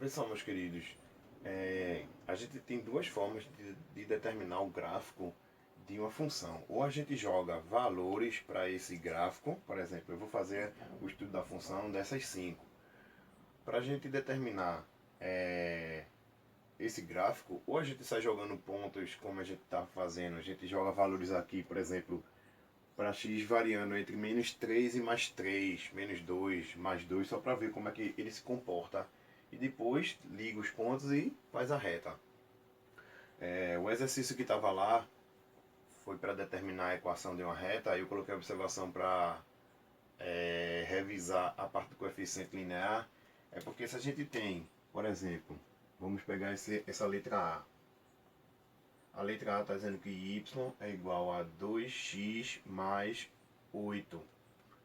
Pessoal, meus queridos, a gente tem duas formas de determinar o gráfico de uma função. Ou a gente joga valores para esse gráfico, por exemplo, eu vou fazer o estudo da função dessas 5. Para a gente determinar esse gráfico, ou a gente sai jogando pontos como a gente está fazendo, a gente joga valores aqui, por exemplo, para x variando entre -3 e +3, -2, +2, só para ver como é que ele se comporta. E depois liga os pontos e faz a reta. O exercício que estava lá foi para determinar a equação de uma reta. Aí eu coloquei a observação para revisar a parte do coeficiente linear. É porque se a gente tem, por exemplo, vamos pegar essa letra A. A letra A está dizendo que y é igual a 2x mais 8,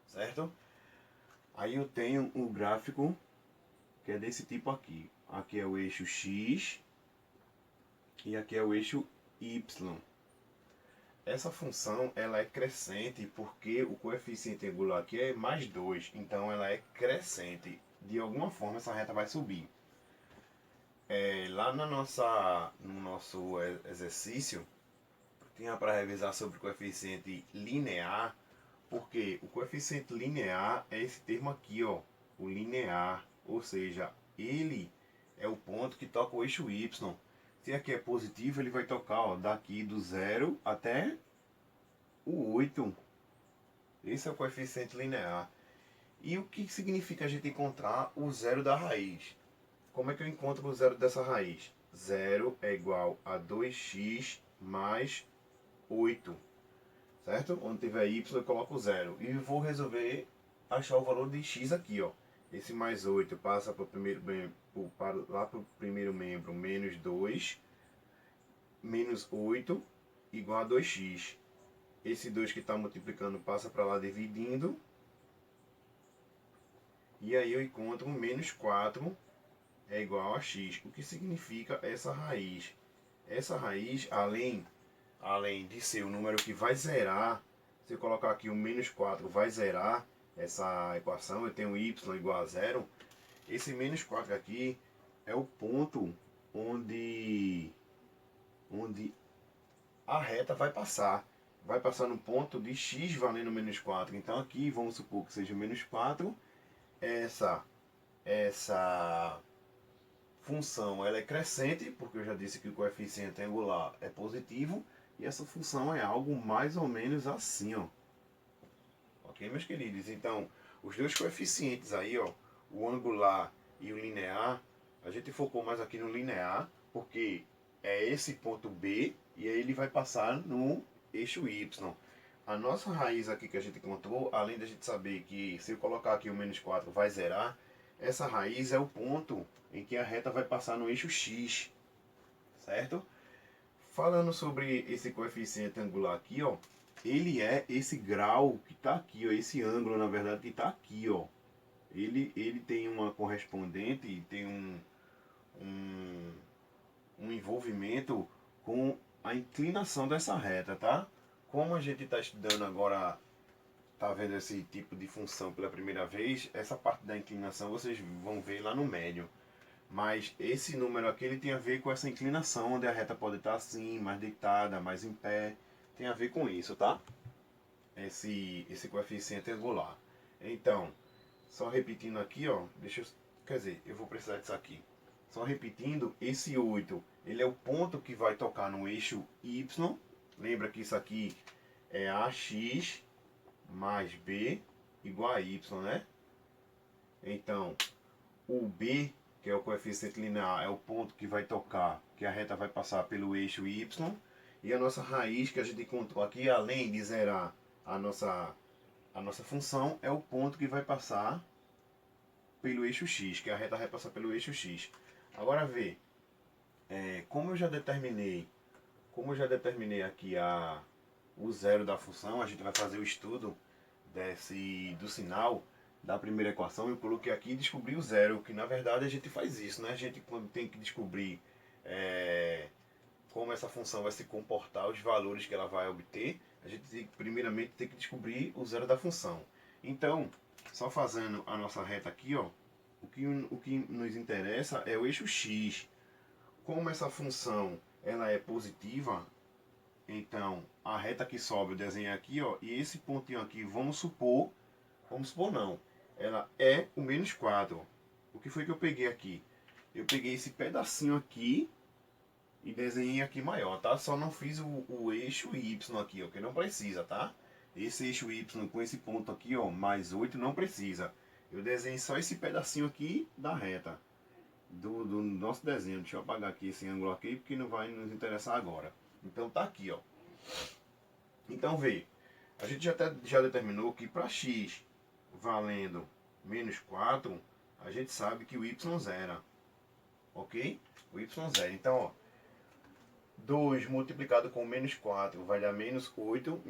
certo? Aí eu tenho um gráfico que é desse tipo aqui. Aqui é o eixo x e aqui é o eixo y. Essa função ela é crescente porque o coeficiente angular aqui é +2, então ela é crescente. De alguma forma essa reta vai subir. Lá no nosso exercício, tinha para revisar sobre o coeficiente linear, porque o coeficiente linear é esse termo aqui, ó, o linear, ou seja, ele é o ponto que toca o eixo y. Se aqui é positivo, ele vai tocar, ó, daqui do 0 até o 8. Esse é o coeficiente linear. E o que significa a gente encontrar o zero da raiz? Como é que eu encontro o zero dessa raiz? 0 é igual a 2x mais 8, certo? Onde tiver y eu coloco 0. E vou resolver achar o valor de x aqui, ó. Esse mais 8 passa para o primeiro membro, lá para o primeiro membro, menos 2, menos 8, igual a 2x. Esse 2 que está multiplicando passa para lá dividindo. E aí eu encontro menos 4 é igual a x. O que significa essa raiz? Essa raiz, além de ser o número que vai zerar, se eu colocar aqui o menos 4 vai zerar essa equação, eu tenho y igual a 0. Esse menos 4 aqui é o ponto onde a reta vai passar. Vai passar no ponto de x valendo menos 4. Então aqui vamos supor que seja menos 4. Essa função ela é crescente, porque eu já disse que o coeficiente angular é positivo. E essa função é algo mais ou menos assim, ó. Ok, meus queridos? Então, os dois coeficientes aí, ó, o angular e o linear, a gente focou mais aqui no linear, porque é esse ponto B e aí ele vai passar no eixo Y. A nossa raiz aqui que a gente encontrou, além da gente saber que se eu colocar aqui o menos 4 vai zerar, essa raiz é o ponto em que a reta vai passar no eixo X, certo? Falando sobre esse coeficiente angular aqui, ó, ele é esse grau que está aqui, ó, esse ângulo na verdade que está aqui, ó. Ele tem uma correspondente, tem um envolvimento com a inclinação dessa reta, tá? Como a gente está estudando agora, tá vendo esse tipo de função pela primeira vez, essa parte da inclinação vocês vão ver lá no médio. Mas esse número aqui ele tem a ver com essa inclinação, onde a reta pode estar assim, mais deitada, mais em pé. Tem a ver com isso, tá? Esse coeficiente angular. Então, só repetindo aqui, ó, quer dizer, eu vou precisar disso aqui. Só repetindo, esse 8, ele é o ponto que vai tocar no eixo Y. Lembra que isso aqui é AX mais B igual a Y, né? Então, o B, que é o coeficiente linear, é o ponto que vai tocar, que a reta vai passar pelo eixo Y. E a nossa raiz, que a gente encontrou aqui, além de zerar a nossa função, é o ponto que vai passar pelo eixo X, que a reta vai passar pelo eixo X. Agora vê, como eu já determinei aqui o zero da função, a gente vai fazer o estudo do sinal da primeira equação. Eu coloquei aqui e descobri o zero, que na verdade a gente faz isso, né? A gente, quando tem que descobrir como essa função vai se comportar, os valores que ela vai obter, a gente primeiramente tem que descobrir o zero da função. Então, só fazendo a nossa reta aqui, ó, o que nos interessa é o eixo x. Como essa função ela é positiva, então a reta que sobe eu desenho aqui, ó, e esse pontinho aqui, vamos supor não, ela é o menos 4. O que foi que eu peguei aqui? Eu peguei esse pedacinho aqui e desenhei aqui maior, tá? Só não fiz o eixo y aqui, ó, que não precisa, tá? Esse eixo y com esse ponto aqui, ó, mais 8 não precisa. Eu desenhei só esse pedacinho aqui da reta do nosso desenho. Deixa eu apagar aqui esse ângulo aqui, porque não vai nos interessar agora. Então tá aqui, ó. Então vê, a gente já determinou que para x valendo menos 4, a gente sabe que o y zera, ok? O y zera. Então, ó, 2 multiplicado com menos 4 vai dar menos 8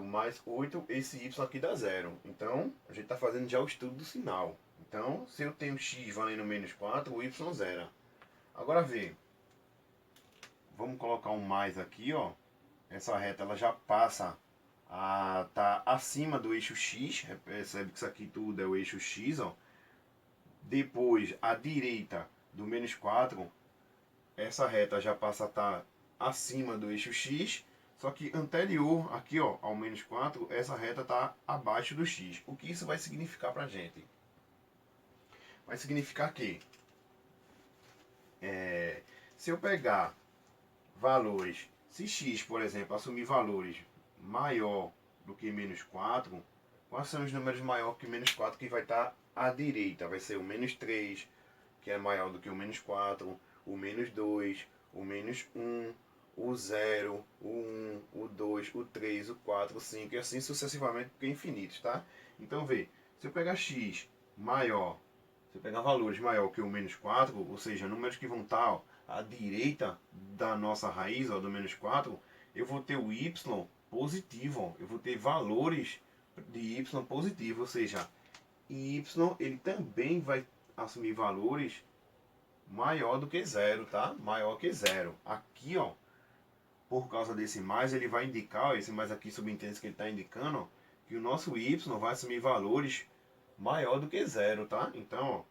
mais 8, esse y aqui dá zero. Então, a gente está fazendo já o estudo do sinal. Então, se eu tenho x valendo menos 4, o y zera. Agora vê, vamos colocar um mais aqui, ó. Essa reta ela já passa a estar acima do eixo x, percebe que isso aqui tudo é o eixo x, ó. Depois, à direita do menos 4, essa reta já passa a estar acima do eixo x, só que anterior aqui, ó, ao menos 4, essa reta está abaixo do x. O que isso vai significar para a gente? Vai significar que se eu pegar valores, se x, por exemplo, assumir valores maior do que menos 4, quais são os números maior que menos 4 que vai estar à direita? Vai ser o menos 3, que é maior do que o menos 4, o menos 2, o menos 1, o 0, o 1, o 2, o 3, o 4, o 5 e assim sucessivamente, porque é infinitos, tá? Então vê, se eu pegar x maior, se eu pegar valores maior que o menos 4, ou seja, números que vão estar, ó, à direita da nossa raiz, ó, do menos 4, eu vou ter o y positivo, ó, eu vou ter valores de y positivo, ou seja, y ele também vai assumir valores maior do que zero, tá? Maior que zero. Aqui, ó, por causa desse mais, ele vai indicar, ó, esse mais aqui subentende que ele está indicando, ó, que o nosso y vai assumir valores maior do que zero, tá? Então, ó,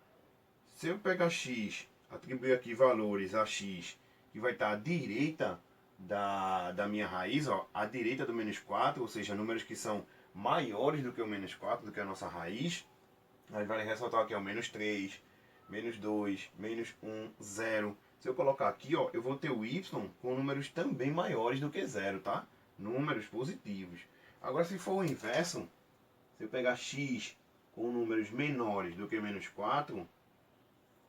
se eu pegar x, atribuir aqui valores a x, que vai estar à direita da minha raiz, ó, à direita do menos 4, ou seja, números que são maiores do que o menos 4, do que a nossa raiz, aí vale ressaltar aqui, ó, menos 3, menos 2, menos 1, 0. Se eu colocar aqui, ó, eu vou ter o y com números também maiores do que zero, tá? Números positivos. Agora, se for o inverso, se eu pegar x com números menores do que menos 4,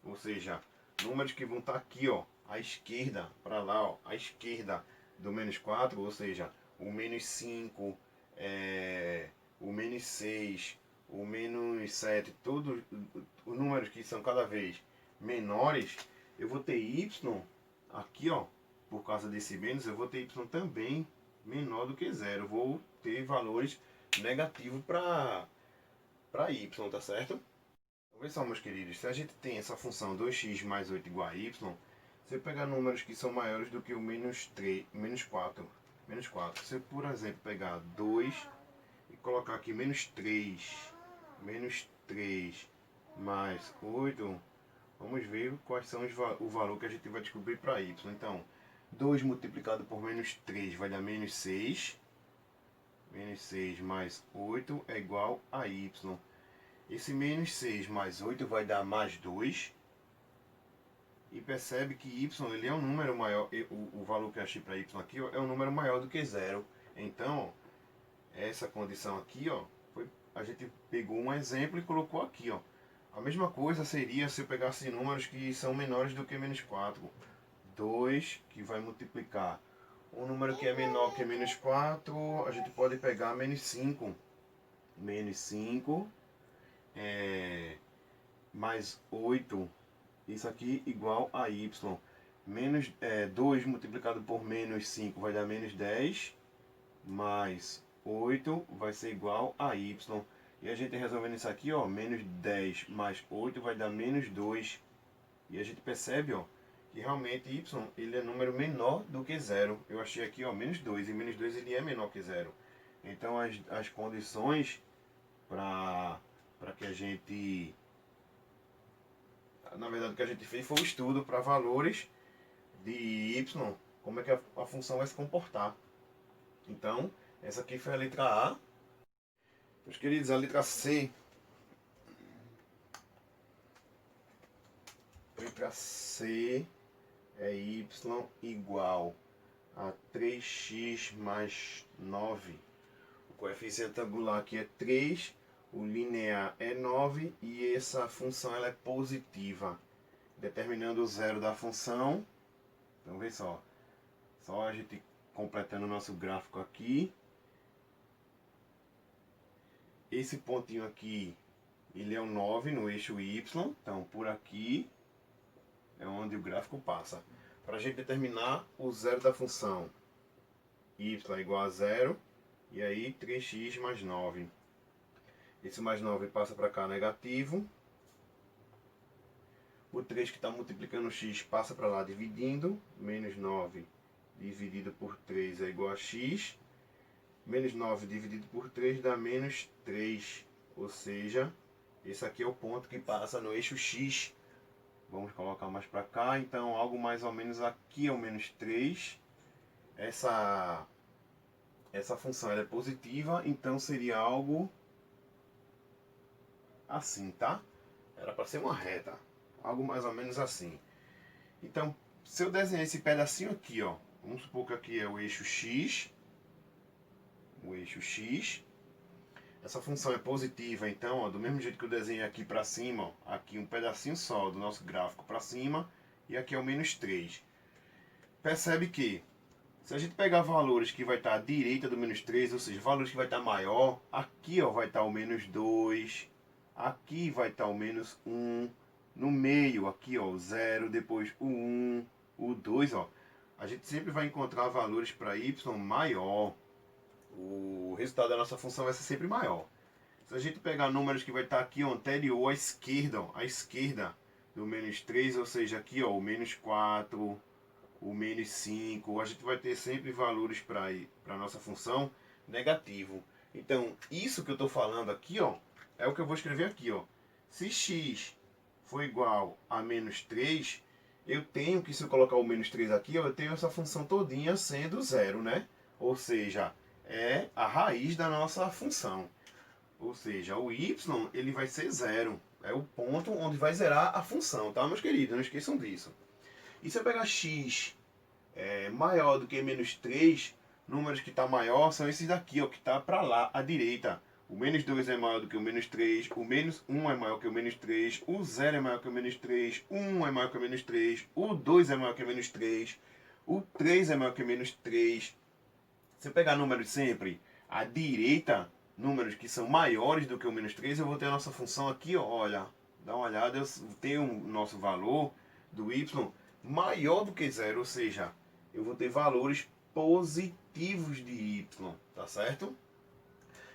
ou seja, números que vão estar aqui, ó, à esquerda, para lá, ó, à esquerda do menos 4, ou seja, o menos 5, o menos 6, o menos 7, todos os números que são cada vez menores, eu vou ter y aqui, ó, por causa desse menos, eu vou ter y também menor do que zero. Eu vou ter valores negativos para y, tá certo? Vê só, meus queridos, se a gente tem essa função 2x mais 8 igual a y, se eu pegar números que são maiores do que o menos 3, menos 4, se eu, por exemplo, pegar 2 e colocar aqui menos 3 mais 8, vamos ver quais são o valor que a gente vai descobrir para y. Então, 2 multiplicado por menos 3 vai dar menos 6. Menos 6 mais 8 é igual a y. Esse menos 6 mais 8 vai dar mais 2. E percebe que y ele é um número maior, o valor que eu achei para y aqui, ó, é um número maior do que zero. Então, ó, essa condição aqui, ó, a gente pegou um exemplo e colocou aqui, ó. A mesma coisa seria se eu pegasse números que são menores do que menos 4. 2 que vai multiplicar um número que é menor que menos 4, a gente pode pegar menos 5. Menos 5 mais 8, isso aqui igual a y. Menos 2 multiplicado por menos 5 vai dar menos 10, mais 8 vai ser igual a y. E a gente resolvendo isso aqui, ó, menos 10 mais 8 vai dar menos 2. E a gente percebe, ó, que realmente y ele é número menor do que zero. Eu achei aqui, ó, menos 2, e menos 2 ele é menor que zero. Então as condições para que a gente Na verdade, o que a gente fez foi um estudo para valores de y, como é que a função vai se comportar. Então, essa aqui foi a letra A. Meus queridos, a letra C. Letra C é y igual a 3x mais 9. O coeficiente angular aqui é 3, o linear é 9 e essa função ela é positiva. Determinando o zero da função. Então, vê só. Só a gente completando o nosso gráfico aqui. Esse pontinho aqui, ele é o 9 no eixo Y. Então, por aqui é onde o gráfico passa. Para a gente determinar o zero da função, y é igual a zero, e aí 3x mais 9. Esse mais 9 passa para cá negativo. O 3 que está multiplicando o x passa para lá dividindo. Menos 9 dividido por 3 é igual a x. Menos 9 dividido por 3 dá menos 3. Ou seja, esse aqui é o ponto que passa no eixo x. Vamos colocar mais para cá. Então, algo mais ou menos aqui é o menos 3. Essa função ela é positiva, então seria algo assim, tá? Era para ser uma reta. Algo mais ou menos assim. Então, se eu desenhar esse pedacinho aqui, ó. Vamos supor que aqui é o eixo x. O eixo x. Essa função é positiva, então, ó, do mesmo jeito que eu desenhei aqui para cima, ó, aqui um pedacinho só do nosso gráfico para cima, e aqui é o menos 3. Percebe que, se a gente pegar valores que vai estar à direita do menos 3, ou seja, valores que vai estar maior, aqui ó, vai estar o menos 2, aqui vai estar o menos 1, no meio aqui ó, o 0, depois o 1, o 2, ó. A gente sempre vai encontrar valores para y maior. O resultado da nossa função vai ser sempre maior. Se a gente pegar números que vai estar aqui ó, anterior à esquerda do menos 3, ou seja, aqui ó, o menos 4, o menos 5, a gente vai ter sempre valores para a nossa função negativo. Então, isso que eu estou falando aqui ó, é o que eu vou escrever aqui. Ó. Se x for igual a menos 3, eu tenho que, se eu colocar o menos 3 aqui, ó, eu tenho essa função todinha sendo zero, né? Ou seja, é a raiz da nossa função. Ou seja, o y ele vai ser zero. É o ponto onde vai zerar a função, tá, meus queridos? Não esqueçam disso. E se eu pegar x maior do que menos 3, números que está maior são esses daqui, ó, que está para lá, à direita. O menos 2 é maior do que o menos 3, o menos 1 é maior que o menos 3, o 0 é maior que o menos 3, o 1 é maior que o menos 3, o 2 é maior que o menos 3, o 3 é maior que o menos 3. Se eu pegar números sempre à direita, números que são maiores do que o menos 3, eu vou ter a nossa função aqui, ó, olha, dá uma olhada, eu tenho o nosso valor do y maior do que zero, ou seja, eu vou ter valores positivos de y, tá certo?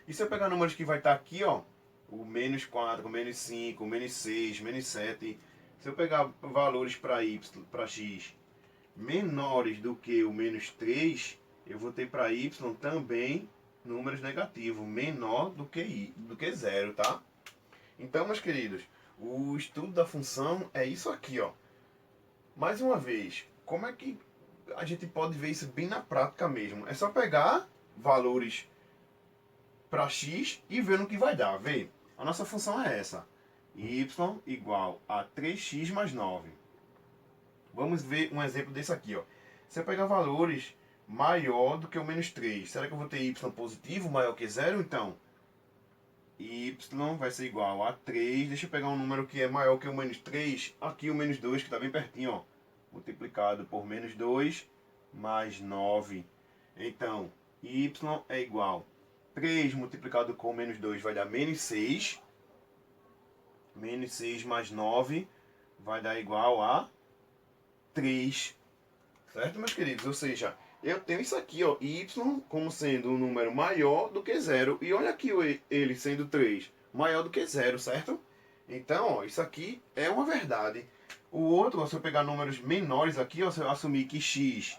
E se eu pegar números que vai estar aqui, ó, o menos 4, o menos 5, o menos 6, menos 7, se eu pegar valores para y, para x, menores do que o menos 3, eu vou ter para y também números negativos, menor do que zero, tá? Então, meus queridos, o estudo da função é isso aqui, ó. Mais uma vez, como é que a gente pode ver isso bem na prática mesmo? É só pegar valores para x e ver no que vai dar. Vê, a nossa função é essa. Y igual a 3x mais 9. Vamos ver um exemplo desse aqui, ó. Se eu pegar valores maior do que o menos 3, será que eu vou ter y positivo maior que zero? Então, y vai ser igual a 3. Deixa eu pegar um número que é maior que o menos 3. Aqui o menos 2, que está bem pertinho, ó. Multiplicado por menos 2 mais 9. Então, y é igual a 3 multiplicado com menos 2 vai dar menos 6. Menos 6 mais 9 vai dar igual a 3. Certo, meus queridos? Ou seja, eu tenho isso aqui, ó, y como sendo um número maior do que zero. E olha aqui ele sendo 3, maior do que zero, certo? Então, ó, isso aqui é uma verdade. O outro, ó, se eu pegar números menores aqui, ó, se eu assumir que x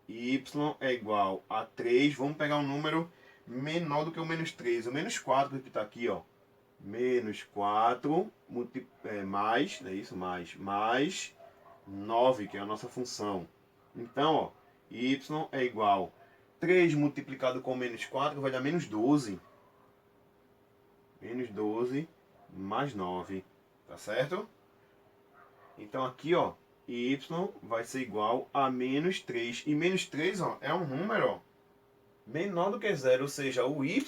y é igual a 3, vamos pegar um número menor do que o menos 3. O menos 4 que está aqui, ó. menos 4, mais, não é isso? Mais 9, que é a nossa função. Então, ó, y é igual 3 multiplicado com menos 4 vai dar menos 12. Menos 12 mais 9, tá certo? Então aqui, ó, y vai ser igual a menos 3. E menos 3, ó, é um número, ó, menor do que zero, ou seja, o y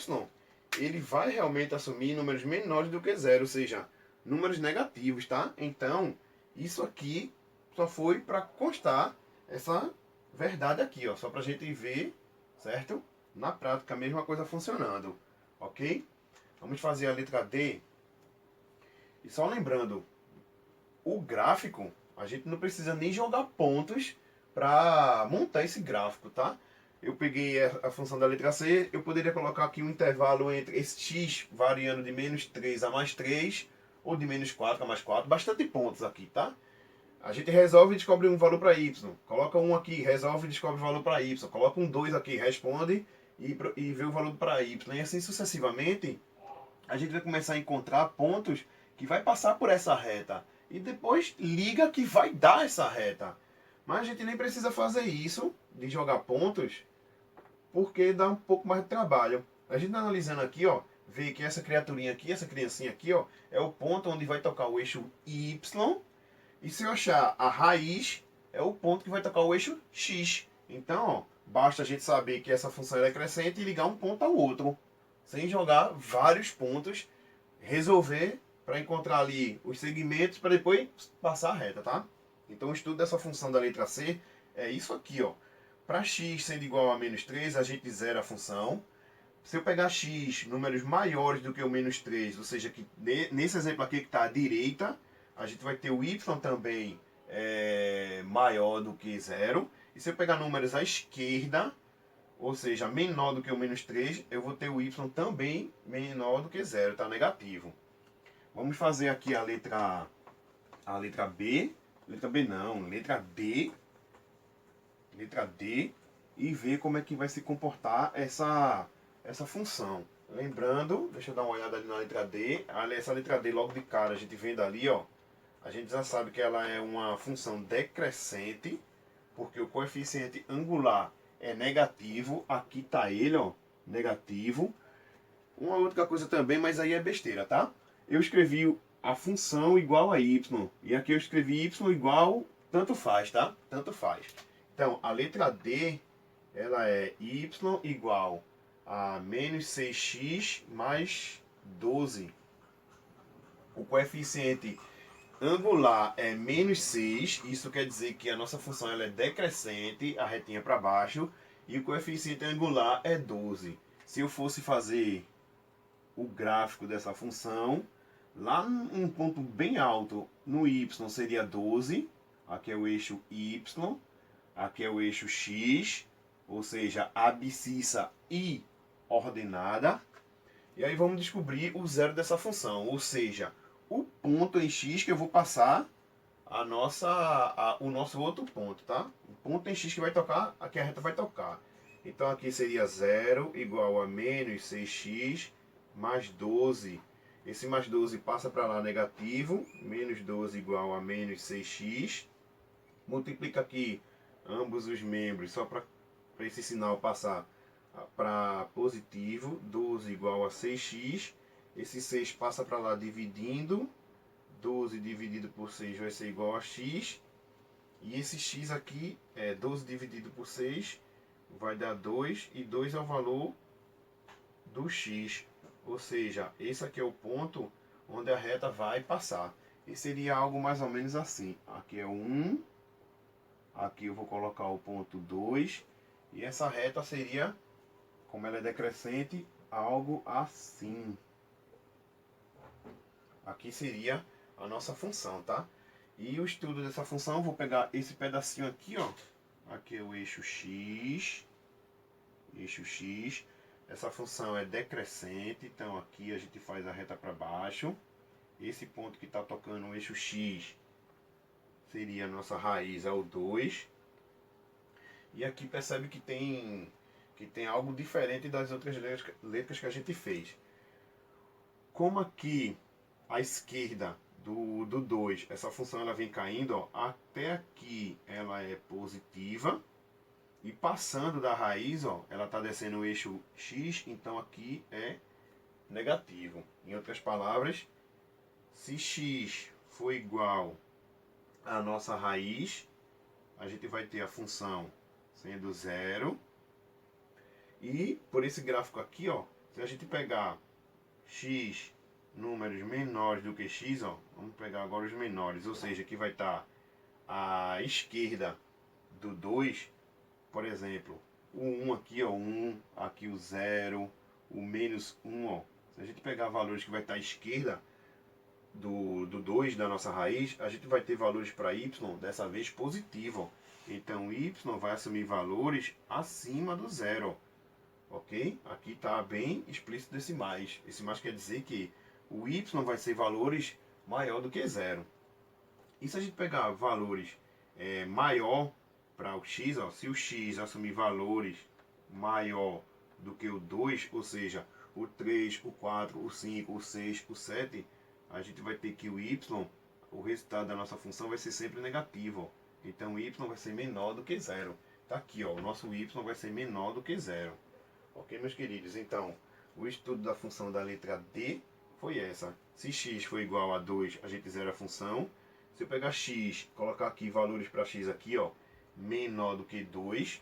ele vai realmente assumir números menores do que zero, ou seja, números negativos, tá? Então, isso aqui só foi para constar essa verdade aqui, ó, só para a gente ver, certo? Na prática, a mesma coisa funcionando, ok? Vamos fazer a letra D. E só lembrando, o gráfico, a gente não precisa nem jogar pontos para montar esse gráfico, tá? Eu peguei a função da letra C, eu poderia colocar aqui um intervalo entre esse x variando de menos 3 a mais 3, ou de menos 4 a mais 4, bastante pontos aqui, tá? A gente resolve e descobre um valor para y, coloca um aqui, resolve e descobre o valor para y, coloca um 2 aqui, responde e vê o valor para y, e assim sucessivamente, a gente vai começar a encontrar pontos que vai passar por essa reta, e depois liga que vai dar essa reta. Mas a gente nem precisa fazer isso, de jogar pontos, porque dá um pouco mais de trabalho. A gente analisando aqui, ó, vê que essa criaturinha aqui, essa criancinha aqui, ó, é o ponto onde vai tocar o eixo Y. E se eu achar a raiz, é o ponto que vai tocar o eixo X. Então, ó, basta a gente saber que essa função é crescente e ligar um ponto ao outro. Sem jogar vários pontos, resolver para encontrar ali os segmentos para depois passar a reta, tá? Então o estudo dessa função da letra C é isso aqui, ó. Para x sendo igual a menos 3, a gente zera a função. Se eu pegar x, números maiores do que o menos 3, ou seja, que nesse exemplo aqui que está à direita, a gente vai ter o y também maior do que zero. E se eu pegar números à esquerda, ou seja, menor do que o menos 3, eu vou ter o y também menor do que zero, está negativo. Vamos fazer aqui a letra B. Letra B não, letra D. Letra D. E ver como é que vai se comportar essa função. Lembrando, deixa eu dar uma olhada ali na letra D. Essa letra D logo de cara, a gente vendo ali, ó. A gente já sabe que ela é uma função decrescente, porque o coeficiente angular é negativo. Aqui está ele, ó, negativo. Uma outra coisa também, mas aí é besteira, tá? Eu escrevi a função igual a y. E aqui eu escrevi y igual, tanto faz, tá? Tanto faz. Então, a letra D, ela é y igual a menos 6x mais 12. O coeficiente angular é menos 6. Isso quer dizer que a nossa função ela é decrescente, a retinha para baixo. E o coeficiente angular é 12. Se eu fosse fazer o gráfico dessa função, lá um ponto bem alto no y seria 12, aqui é o eixo y, aqui é o eixo x, ou seja, abscissa e ordenada. E aí vamos descobrir o zero dessa função, ou seja, o ponto em x que eu vou passar o nosso outro ponto, tá? O ponto em x que vai tocar, aqui a reta vai tocar. Então aqui seria 0 igual a menos 6x mais 12. Esse mais 12 passa para lá negativo. Menos 12 igual a menos 6x. Multiplica aqui ambos os membros, só para esse sinal passar para positivo. 12 igual a 6x. Esse 6 passa para lá dividindo. 12 dividido por 6 vai ser igual a x. E esse x aqui, 12 dividido por 6, vai dar 2. E 2 é o valor do x. Ou seja, esse aqui é o ponto onde a reta vai passar. E seria algo mais ou menos assim. Aqui é 1. Aqui eu vou colocar o ponto 2. E essa reta seria, como ela é decrescente, algo assim. Aqui seria a nossa função, tá? E o estudo dessa função, eu vou pegar esse pedacinho aqui, ó. Aqui é o eixo x. Eixo x. Essa função é decrescente, então aqui a gente faz a reta para baixo. Esse ponto que está tocando o eixo x seria a nossa raiz ao 2. E aqui percebe que tem algo diferente das outras letras que a gente fez. como aqui a esquerda do 2, essa função ela vem caindo, ó, até aqui ela é positiva. E passando da raiz, ó, ela está descendo o eixo x, então aqui é negativo. Em outras palavras, se x for igual à nossa raiz, a gente vai ter a função sendo zero. E por esse gráfico aqui, ó, se a gente pegar x números menores do que x, ó, vamos pegar agora os menores, ou seja, aqui vai estar à esquerda do 2, por exemplo, o 1 aqui, ó, 1, aqui o 0, o menos 1, ó. Se a gente pegar valores que vai estar à esquerda do 2 da nossa raiz, a gente vai ter valores para y, dessa vez positivo, ó. Então y vai assumir valores acima do zero, ok? Aqui está bem explícito esse mais. Esse mais quer dizer que o y vai ser valores maior do que zero. E se a gente pegar valores maior para o x, ó, se o x assumir valores maior do que o 2, ou seja, o 3, o 4, o 5, o 6, o 7, a gente vai ter que o y, o resultado da nossa função vai ser sempre negativo. Ó. Então o y vai ser menor do que zero. Está aqui, ó, o nosso y vai ser menor do que zero. Ok, meus queridos? Então, o estudo da função da letra D foi essa. Se x for igual a 2, a gente zera a função. Se eu pegar x, colocar aqui valores para x aqui, ó, menor do que 2,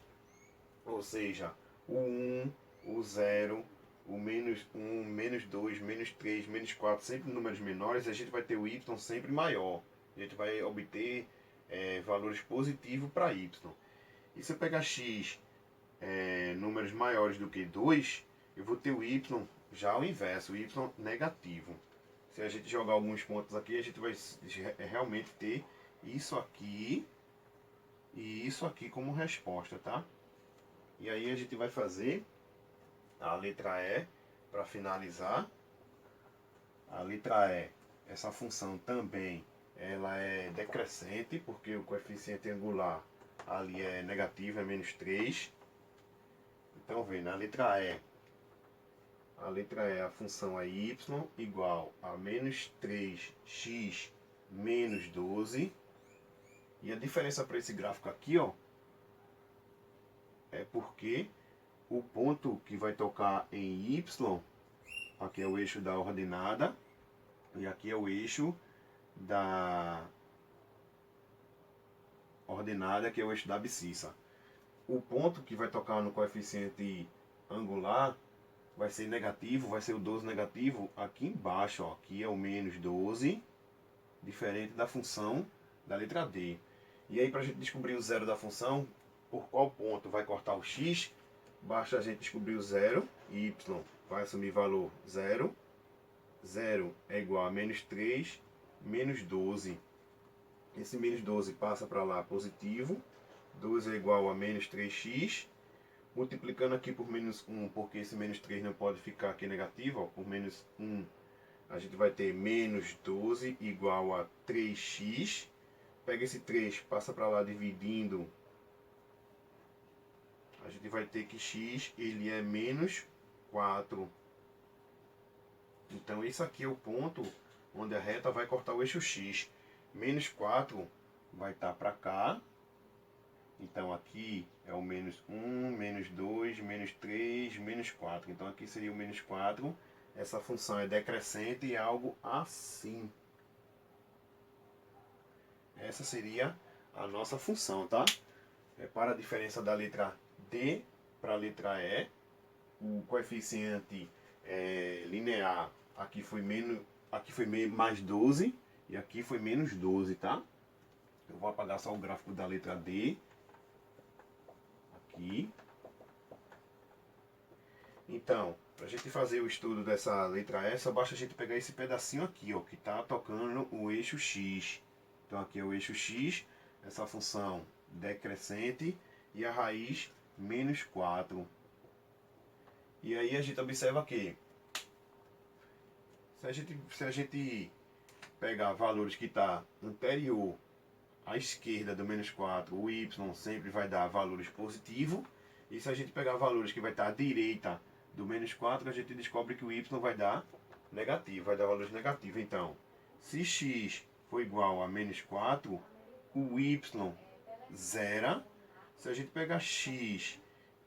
ou seja, o 1, o 0, o menos 1, menos 2, menos 3, menos 4, sempre números menores, a gente vai ter o y sempre maior. A gente vai obter valores positivos para y. E se eu pegar x números maiores do que 2, eu vou ter o y já ao inverso, o y negativo. Se a gente jogar alguns pontos aqui, a gente vai realmente ter isso aqui e isso aqui como resposta, tá? E aí a gente vai fazer a letra E para finalizar. A letra E, essa função também, ela é decrescente, porque o coeficiente angular ali é negativo, é menos 3. Então, vendo, a letra E, a função é y igual a menos 3x menos 12. E a diferença para esse gráfico aqui, ó, é porque o ponto que vai tocar em y, aqui é o eixo da ordenada, e aqui é o eixo da ordenada, que é o eixo da abscissa. O ponto que vai tocar no coeficiente angular vai ser negativo, vai ser o 12 negativo aqui embaixo, ó. Aqui é o menos 12, diferente da função da letra D. E aí, para a gente descobrir o zero da função, por qual ponto vai cortar o x, basta a gente descobrir o zero, y vai assumir valor 0, 0 é igual a menos 3, menos 12. Esse menos 12 passa para lá positivo, 12 é igual a menos 3x, multiplicando aqui por menos 1, porque esse menos 3 não pode ficar aqui negativo, ó, por menos 1, a gente vai ter menos 12 igual a 3x, pega esse 3, passa para lá dividindo, a gente vai ter que x ele é menos 4. Então esse aqui é o ponto onde a reta vai cortar o eixo x. Menos 4 vai estar para cá. Então aqui é o menos 1, menos 2, menos 3, menos 4. Então aqui seria o menos 4. Essa função é decrescente e é algo assim. Essa seria a nossa função, tá? Para a diferença da letra D para a letra E, o coeficiente linear aqui foi mais 12 e aqui foi menos 12, tá? Eu vou apagar só o gráfico da letra D aqui. Então, para a gente fazer o estudo dessa letra E, só basta a gente pegar esse pedacinho aqui, ó, que está tocando o eixo x. Então aqui é o eixo x, essa função decrescente e a raiz menos 4. E aí a gente observa que se a gente pegar valores que está anterior à esquerda do menos 4, o y sempre vai dar valores positivos. E se a gente pegar valores que vai estar à direita do menos 4, a gente descobre que o y vai dar negativo, vai dar valores negativos. Então, se x for igual a menos 4, o y zera. Se a gente pegar x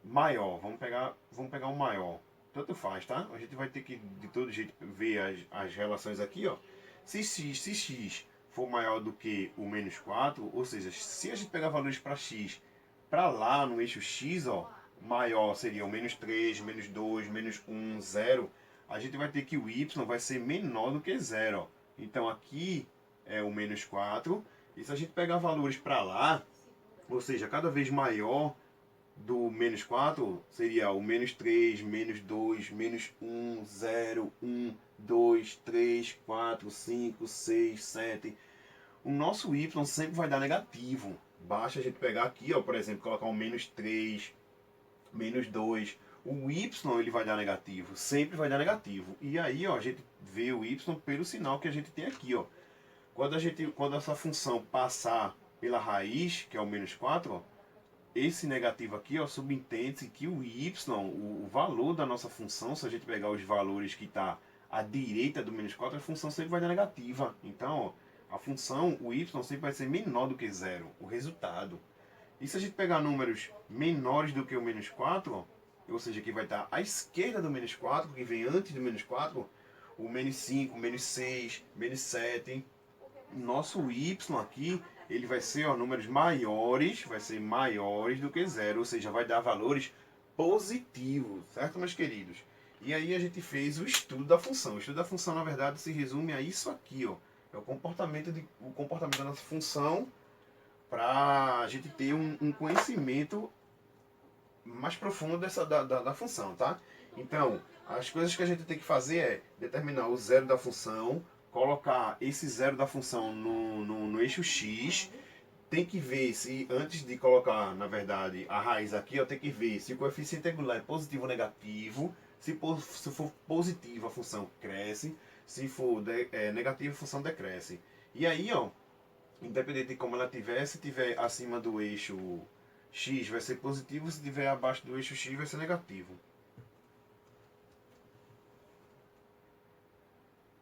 maior, vamos pegar um maior, tanto faz, tá? A gente vai ter que, de todo jeito, ver as relações aqui, ó. Se x for maior do que o menos 4, ou seja, se a gente pegar valores para x para lá no eixo x, ó, maior seria o menos 3, menos 2, menos 1, 0, a gente vai ter que o y vai ser menor do que 0. Ó. Então aqui é o menos 4, e se a gente pegar valores para lá, ou seja, cada vez maior do menos 4 seria o menos 3, menos 2, menos 1, 0, 1, 2, 3, 4, 5, 6, 7. O nosso y sempre vai dar negativo. Basta a gente pegar aqui, ó, por exemplo, colocar um menos 3, menos 2. O y ele vai dar negativo, sempre vai dar negativo. E aí, ó, a gente vê o y pelo sinal que a gente tem aqui, ó. Quando essa função passar pela raiz, que é o menos 4, ó, esse negativo aqui, ó, subentende-se que o y, o valor da nossa função, se a gente pegar os valores que está à direita do menos 4, a função sempre vai dar negativa. Então, ó, a função, o y sempre vai ser menor do que zero, o resultado. E se a gente pegar números menores do que o menos 4, ó, ou seja, que vai estar à esquerda do menos 4, que vem antes do menos 4, o menos 5, menos 6, menos 7, nosso y aqui, ele vai ser, ó, números maiores, vai ser maiores do que zero, ou seja, vai dar valores positivos, certo, meus queridos? E aí a gente fez o estudo da função. O estudo da função, na verdade, se resume a isso aqui, ó. É o comportamento da nossa função para a gente ter um conhecimento mais profundo da função, tá? Então, as coisas que a gente tem que fazer é determinar o zero da função, colocar esse zero da função no eixo x, tem que ver se, antes de colocar, na verdade, a raiz aqui, ó, tem que ver se o coeficiente angular é positivo ou negativo. Se for positivo, a função cresce. Se for negativo, a função decresce. E aí, ó, independente de como ela tiver, se tiver acima do eixo x vai ser positivo, se tiver abaixo do eixo x vai ser negativo.